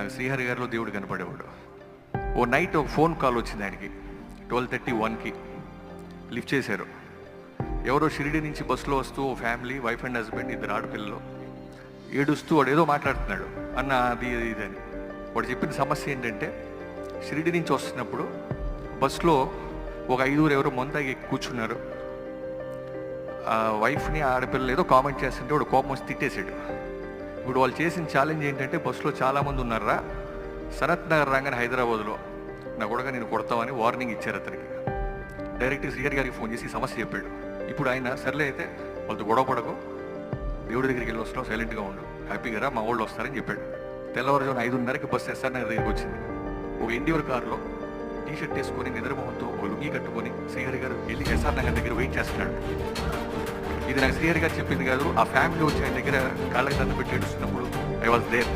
నాకు శ్రీహరి గారిలో దేవుడు కనపడేవాడు. ఓ నైట్ ఒక ఫోన్ కాల్ వచ్చింది ఆయనకి 12:31కి. లిఫ్ట్ చేశారు. ఎవరో షిరిడి నుంచి బస్సులో వస్తూ ఓ ఫ్యామిలీ, వైఫ్ అండ్ హస్బెండ్, 2 ఆడపిల్లలు, ఏడుస్తూ వాడు ఏదో మాట్లాడుతున్నాడు అన్న అది ఇదని. వాడు చెప్పిన సమస్య ఏంటంటే, షిరిడి నుంచి వస్తున్నప్పుడు బస్సులో ఒక 5 ఎవరో మొంతాగి కూర్చున్నారు. ఆ వైఫ్ని ఆడపిల్లలు ఏదో కామెంట్ చేస్తుంటే వాడు కోపం వచ్చి తిట్టేశాడు. ఇప్పుడు వాళ్ళు చేసిన ఛాలెంజ్ ఏంటంటే, బస్సులో చాలామంది ఉన్నారా, సనత్ నగర్ రాగానే హైదరాబాద్లో నా కొడుకు నేను కొడతామని వార్నింగ్ ఇచ్చారు అతనికి. డైరెక్ట్గా శ్రీహరి గారికి ఫోన్ చేసి సమస్య చెప్పాడు. ఇప్పుడు ఆయన సర్లే అయితే వాళ్ళతో గొడవ పడకు, దేవుడి దగ్గరికి వెళ్ళి వస్తున్నావు, సైలెంట్గా ఉండు, హ్యాపీగా రా, మా వాళ్ళు వస్తారని చెప్పాడు. తెల్లవారుజామున 5:30కి బస్సు ఎస్ఆర్ నగర్ దగ్గరికి వచ్చింది. ఒక ఎన్డీవర్ కారులో టీషర్ట్ వేసుకొని నిద్రమోహంతో ఒక లుంగి కట్టుకొని శ్రీహరి గారు వెళ్ళి ఎస్ఆర్ నగర్ దగ్గర వెయిట్ చేస్తున్నాడు. ఇది నాకు శ్రీహరి గారు చెప్పింది కాదు, ఆ ఫ్యామిలీ వచ్చి ఆయన దగ్గర కాళ్ళకి దండ పెట్టి ఏడుస్తున్నప్పుడు ఐ వాజ్ దేర్.